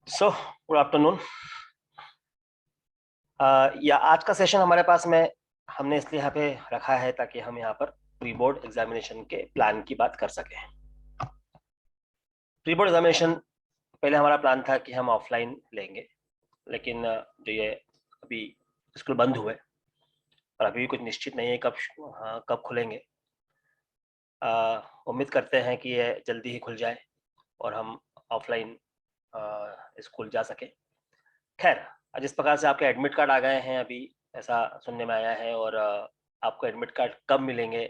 So good afternoon. या आज का सेशन हमारे पास में हमने इसलिए यहाँ पे रखा है ताकि हम यहाँ पर प्री बोर्ड एग्जामिनेशन के प्लान की बात कर सकें। प्री बोर्ड एग्जामिनेशन पहले हमारा प्लान था कि हम ऑफलाइन लेंगे, लेकिन जो ये अभी स्कूल बंद हुए और अभी भी कुछ निश्चित नहीं है कब खुलेंगे। उम्मीद करते हैं कि ये जल्दी ही खुल जाए और हम ऑफलाइन स्कूल जा सके। खैर, जिस प्रकार से आपके एडमिट कार्ड आ गए हैं अभी, ऐसा सुनने में आया है, और आपको एडमिट कार्ड कब मिलेंगे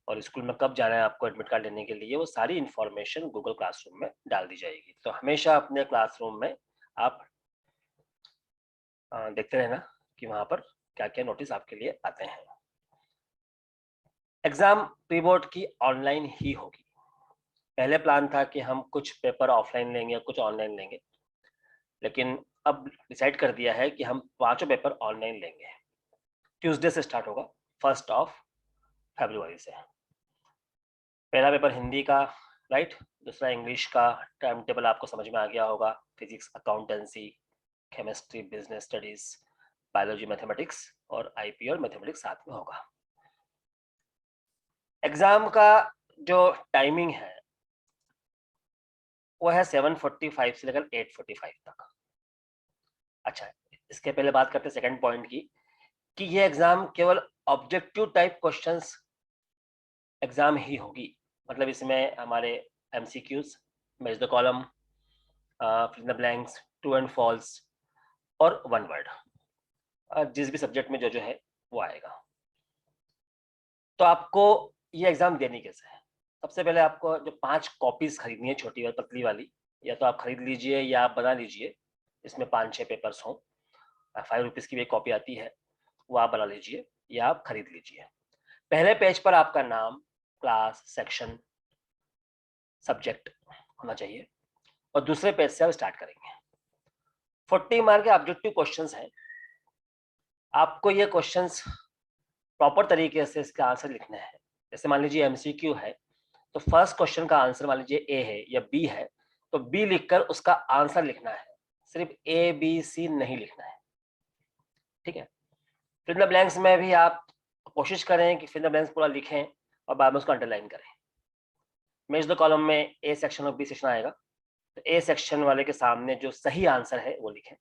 और स्कूल में कब जाना है आपको एडमिट कार्ड लेने के लिए, वो सारी इन्फॉर्मेशन गूगल क्लासरूम में डाल दी जाएगी। तो हमेशा अपने क्लासरूम में आप देखते रहना कि वहाँ पर क्या क्या नोटिस आपके लिए आते हैं। एग्जाम प्री बोर्ड की ऑनलाइन ही होगी। पहले प्लान था कि हम कुछ पेपर ऑफलाइन लेंगे, कुछ ऑनलाइन लेंगे, लेकिन अब डिसाइड कर दिया है कि हम पांचों पेपर ऑनलाइन लेंगे। ट्यूसडे से स्टार्ट होगा, 1 फरवरी से। पहला पेपर हिंदी का, राइट। दूसरा इंग्लिश का, टाइम टेबल आपको समझ में आ गया होगा। Physics, accountancy, chemistry, business studies, biology, mathematics, और आईपी और मैथमेटिक्स साथ में होगा। एग्जाम का जो टाइमिंग है वो है 7:45 से लेकर 8:45 तक। अच्छा, इसके पहले बात करते हैं सेकंड पॉइंट की, कि ये एग्जाम केवल ऑब्जेक्टिव टाइप क्वेश्चंस एग्जाम ही होगी। मतलब इसमें हमारे MCQs, match the column, fill in the blanks, true and false, और वन वर्ड, जिस भी सब्जेक्ट में जो जो है वो आएगा। तो आपको ये एग्जाम देनी कैसे है? सबसे पहले आपको जो 5 कॉपीज खरीदनी है, छोटी और पतली वाली, या तो आप खरीद लीजिए या आप बना लीजिए। इसमें 5-6 पेपर्स हों। 5 रुपीज़ की भी एक कॉपी आती है, वो आप बना लीजिए या आप खरीद लीजिए। पहले पेज पर आपका नाम, क्लास, सेक्शन, सब्जेक्ट होना चाहिए, और दूसरे पेज से आप स्टार्ट करेंगे। 40 मार्क के ऑब्जेक्टिव क्वेश्चंस हैं। आपको ये क्वेश्चंस प्रॉपर तरीके से इसका आंसर लिखना है। जैसे मान लीजिए एमसीक्यू है, तो फर्स्ट क्वेश्चन का आंसर मान लीजिए ए है या बी है, तो बी लिखकर उसका आंसर लिखना है, सिर्फ ए बी सी नहीं लिखना है। ठीक है। फिल इन द ब्लैंक्स में भी आप कोशिश करें कि फिल इन द ब्लैंक्स पूरा लिखें और बाद में उसको अंडरलाइन करें। मैच द कॉलम में ए सेक्शन और बी सेक्शन आएगा, तो ए सेक्शन वाले के सामने जो सही आंसर है वो लिखें।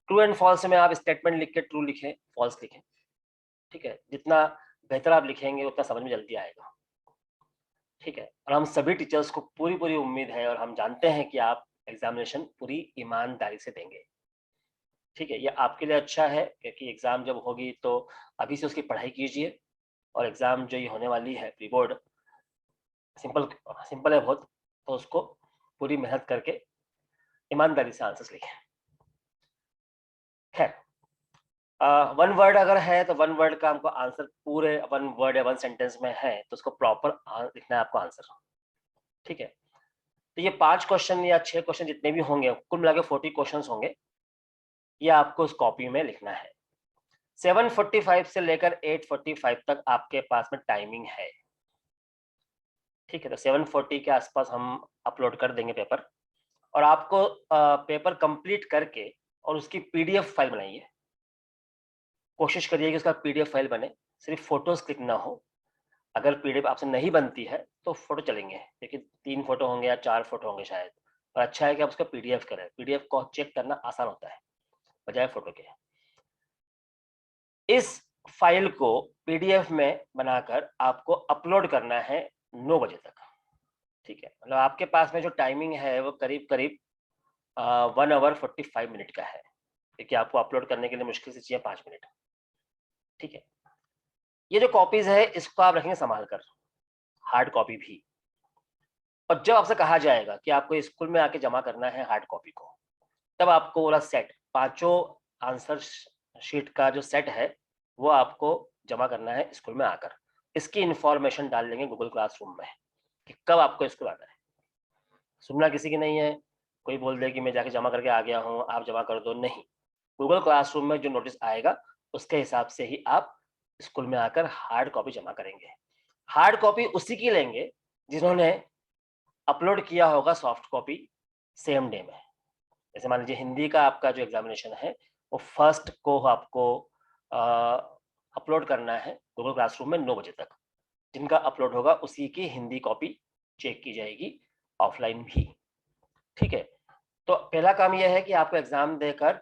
ट्रू एंड फॉल्स में आप स्टेटमेंट लिख के ट्रू लिखें, फॉल्स लिखें। ठीक है, जितना बेहतर आप लिखेंगे उतना समझ में जल्दी आएगा। ठीक है, और हम सभी टीचर्स को पूरी पूरी उम्मीद है और हम जानते हैं कि आप एग्जामिनेशन पूरी ईमानदारी से देंगे। ठीक है, ये आपके लिए अच्छा है क्योंकि एग्जाम जब होगी तो अभी से उसकी पढ़ाई कीजिए, और एग्जाम जो ये होने वाली है प्री बोर्ड, सिंपल सिंपल है बहुत, तो उसको पूरी मेहनत करके ईमानदारी से आंसर्स लिखें। खैर, वन वर्ड अगर है तो वन वर्ड का हमको आंसर पूरे वन वर्ड या वन सेंटेंस में है तो उसको प्रॉपर लिखना है आपको आंसर। ठीक है, तो ये 5 क्वेश्चन या 6 क्वेश्चन जितने भी होंगे, कुल मिला के 40 क्वेश्चन होंगे, ये आपको उस कॉपी में लिखना है। 7:45 से लेकर 8:45 तक आपके पास में टाइमिंग है। ठीक है, तो 7:40 के आसपास हम अपलोड कर देंगे पेपर, और आपको पेपर कंप्लीट करके और उसकी पीडीएफ फाइल बनाइए। कोशिश करिए कि उसका पीडीएफ फाइल बने, सिर्फ फोटोज क्लिक ना हो। अगर पीडीएफ आपसे नहीं बनती है तो फोटो चलेंगे, लेकिन 3 फोटो होंगे या 4 फोटो होंगे शायद, और अच्छा है कि आप उसका पीडीएफ करें। पीडीएफ को चेक करना आसान होता है बजाय फोटो के। इस फाइल को पीडीएफ में बनाकर आपको अपलोड करना है 9 बजे तक। ठीक है, मतलब आपके पास में जो टाइमिंग है वो करीब करीब 1 आवर 45 मिनट का है, क्योंकि आपको अपलोड करने के लिए मुश्किल से चाहिए 5 मिनट। ठीक है, ये जो कॉपीज है इसको आप रखेंगे संभाल कर, हार्ड कॉपी भी। और जब आपसे कहा जाएगा कि आपको स्कूल में आके जमा करना है हार्ड कॉपी को, तब आपको वाला सेट, पांचों आंसर शीट का जो सेट है वो आपको जमा करना है स्कूल में आकर। इसकी इंफॉर्मेशन डाल देंगे गूगल क्लासरूम में कि कब आपको स्कूल आना है। सुनना किसी की नहीं है, कोई बोल दे कि मैं जाके जमा करके आ गया हूँ आप जमा कर दो, नहीं। गूगल क्लासरूम में जो नोटिस आएगा उसके हिसाब से ही आप स्कूल में आकर हार्ड कॉपी जमा करेंगे। हार्ड कॉपी उसी की लेंगे जिन्होंने अपलोड किया होगा सॉफ्ट कॉपी सेम डे में। जैसे मान लीजिए हिंदी का आपका जो एग्जामिनेशन है वो फर्स्ट को आपको अपलोड करना है गूगल क्लासरूम में 9 बजे तक। जिनका अपलोड होगा उसी की हिंदी कॉपी चेक की जाएगी, ऑफलाइन भी। ठीक है, तो पहला काम यह है कि आपको एग्जाम देकर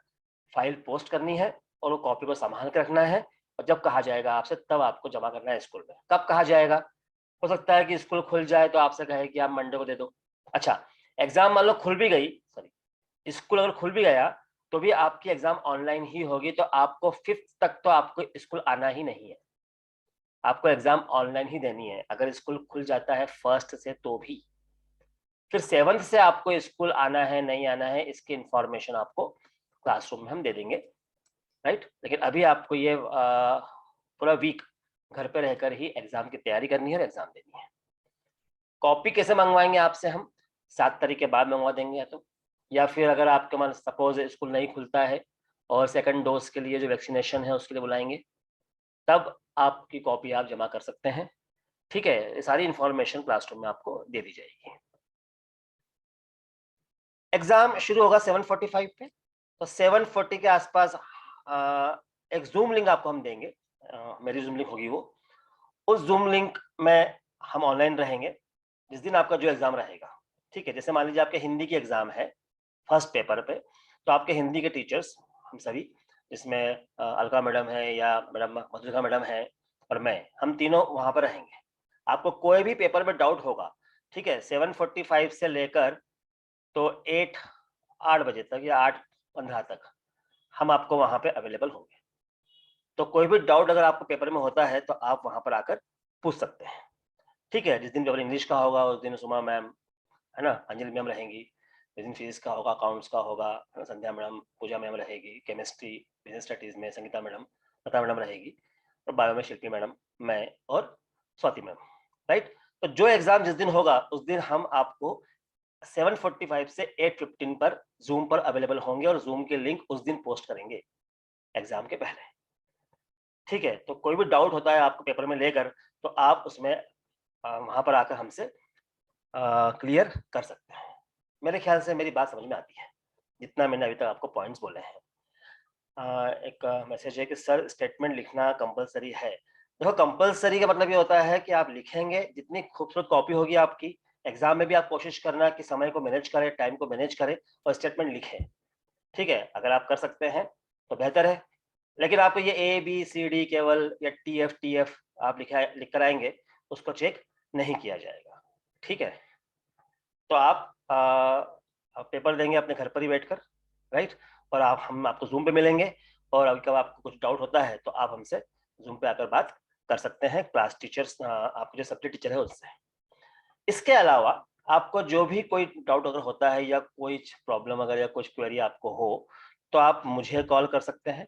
फाइल पोस्ट करनी है और वो कॉपी को संभाल के रखना है, और जब कहा जाएगा आपसे तब आपको जमा करना है स्कूल में। कब कहा जाएगा? हो सकता है कि स्कूल खुल जाए तो आपसे कहे कि आप मंडे को दे दो। अच्छा, एग्जाम मान लो खुल भी गई, सॉरी स्कूल अगर खुल भी गया तो भी आपकी एग्जाम ऑनलाइन ही होगी, तो आपको 5th तक तो आपको स्कूल आना ही नहीं है, आपको एग्जाम ऑनलाइन ही देनी है। अगर स्कूल खुल जाता है 1st से तो भी, फिर 7th से आपको स्कूल आना है नहीं आना है इसकी इंफॉर्मेशन आपको क्लासरूम में हम दे देंगे, राइट। लेकिन अभी आपको ये पूरा वीक घर पे रहकर ही एग्जाम की तैयारी करनी है और एग्जाम देनी है। कॉपी कैसे मंगवाएंगे आपसे हम? 7 तारीख के बाद मंगवा देंगे या फिर अगर आपके मान सपोज स्कूल नहीं खुलता है और सेकंड डोज के लिए जो वैक्सीनेशन है उसके लिए बुलाएंगे, तब आपकी कॉपी आप जमा कर सकते हैं। ठीक है, ये सारी इंफॉर्मेशन क्लासरूम में आपको दे दी जाएगी। एग्जाम शुरू होगा 7:45 पे, तो 7:40 के आसपास एक जूम लिंक आपको हम देंगे, मेरी जूम लिंक होगी वो। उस जूम लिंक में हम ऑनलाइन रहेंगे जिस दिन आपका जो एग्जाम रहेगा। ठीक है, जैसे मान लीजिए आपके हिंदी की एग्जाम है फर्स्ट पेपर पे, तो आपके हिंदी के टीचर्स हम सभी, जिसमें अलका मैडम है या मैडम मधुलिका मैडम है और मैं, हम तीनों वहां पर रहेंगे। आपको कोई भी पेपर में डाउट होगा, ठीक है, 7:45 से लेकर तो 8 बजे तक या 8:15 तक हम आपको वहां पे अवेलेबल होंगे। तो कोई भी डाउट अगर आपको पेपर में होता है तो आप वहां पर आकर पूछ सकते हैं। ठीक है, जिस दिन पेपर इंग्लिश का होगा उस दिन सुमा मैम, है ना, अंजलि मैम रहेंगी। जिस दिन फिजिक्स का होगा, अकाउंट्स का होगा, है ना, संध्या मैडम, पूजा मैम रहेगी। केमिस्ट्री बिजनेस स्टडीज में संगीता मैडम, लता मैडम रहेगी। और बायो में शिल्पी मैडम, मैं और स्वाति मैम, राइट। तो जो एग्जाम जिस दिन होगा उस दिन हम आपको 7:45 से 8:15 पर जूम पर अवेलेबल होंगे और जूम के लिंक उस दिन पोस्ट करेंगे एग्जाम के पहले। ठीक है, तो कोई भी डाउट होता है आपको पेपर में लेकर तो आप उसमें वहां पर आकर हमसे क्लियर कर सकते हैं। मेरे ख्याल से मेरी बात समझ में आती है जितना मैंने अभी तक आपको पॉइंट्स बोले हैं। एक मैसेज है कि सर स्टेटमेंट लिखना कंपलसरी है। देखो, कंपलसरी का मतलब ये होता है कि आप लिखेंगे, जितनी खूबसूरत कॉपी होगी आपकी, एग्जाम में भी आप कोशिश करना कि समय को मैनेज करें, टाइम को मैनेज करें और स्टेटमेंट लिखें। ठीक है, अगर आप कर सकते हैं तो बेहतर है। लेकिन आपको ये ABCD केवल या TF आप लिख कर आएंगे, उसको चेक नहीं किया जाएगा। ठीक है, तो आप पेपर देंगे अपने घर पर ही बैठकर, राइट। और हम आपको जूम पे मिलेंगे, और अभी कब आपको कुछ डाउट होता है तो आप हमसे जूम पे आकर बात कर सकते हैं, क्लास टीचर्स, आपके जो सब्जेक्ट टीचर है उससे। इसके अलावा आपको जो भी कोई डाउट अगर होता है या कोई प्रॉब्लम अगर या कुछ क्वेरी आपको हो तो आप मुझे कॉल कर सकते हैं,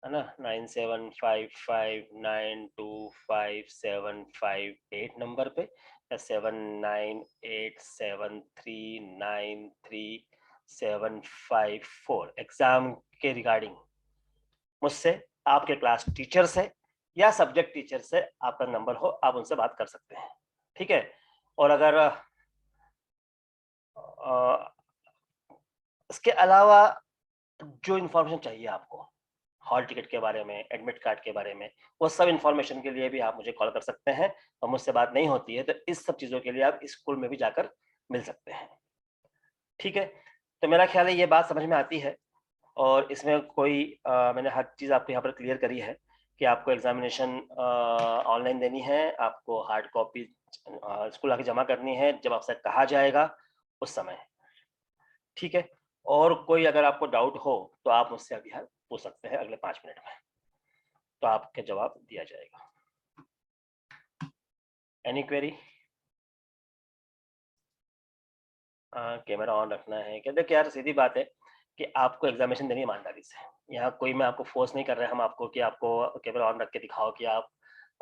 है ना, 9755925758 नंबर पे, या 7987393754 एग्जाम के रिगार्डिंग मुझसे, आपके क्लास टीचर से या सब्जेक्ट टीचर से आपका नंबर हो, आप उनसे बात कर सकते हैं। ठीक है, और अगर इसके अलावा जो इन्फॉर्मेशन चाहिए आपको हॉल टिकट के बारे में, एडमिट कार्ड के बारे में, वो सब इन्फॉर्मेशन के लिए भी आप मुझे कॉल कर सकते हैं। और मुझसे बात नहीं होती है तो इस सब चीज़ों के लिए आप स्कूल में भी जाकर मिल सकते हैं। ठीक है, तो मेरा ख्याल है ये बात समझ में आती है, और इसमें कोई मैंने हर चीज़ आपको यहाँ पर क्लियर करी है कि आपको एग्जामिनेशन ऑनलाइन देनी है, आपको हार्ड कॉपी स्कूल आके जमा करनी है जब आपसे कहा जाएगा उस समय। ठीक है, और कोई अगर आपको डाउट हो तो आप मुझसे अभी हाल पूछ सकते हैं अगले 5 मिनट में, तो आपके जवाब दिया जाएगा। Any query? कैमरा ऑन रखना है क्या? देखिए यार, सीधी बात है कि आपको एग्जामिनेशन देनी है ईमानदारी से। यहाँ कोई मैं आपको फोर्स नहीं कर रहे हैं हम आपको कि आपको कैमरा ऑन रख के दिखाओ कि आप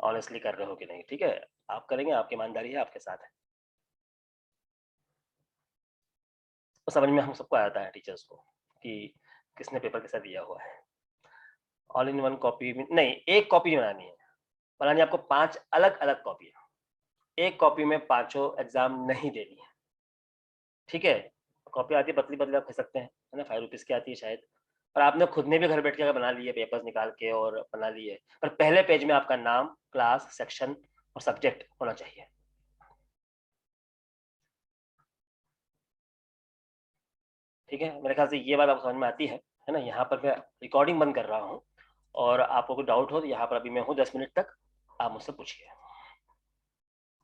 ऑनेस्टली कर रहे हो कि नहीं। ठीक है, आप करेंगे, आपकी ईमानदारी है, आपके साथ है। तो समझ में हम सबको आता है टीचर्स को कि किसने पेपर कैसा दिया हुआ है। ऑल इन वन कॉपी नहीं, एक कॉपी बनानी है, बनानी आपको 5 अलग अलग कॉपी है। एक कॉपी में पांचों एग्जाम नहीं देनी है। ठीक है, कॉपी आती है पतली पतली, आप खरीद सकते हैं, है ना, 5 रुपीज़ की आती है शायद। और आपने खुद ने भी घर बैठ के अगर बना लिए पेपर्स निकाल के और बना लिए, पर पहले पेज में आपका नाम, क्लास, सेक्शन और सब्जेक्ट होना चाहिए। ठीक है, मेरे ख्याल से ये बात आपको समझ में आती है ना। यहाँ पर मैं रिकॉर्डिंग बंद कर रहा हूँ, और आपको कोई डाउट हो तो यहाँ पर अभी मैं हूँ 10 मिनट तक, आप मुझसे पूछिए।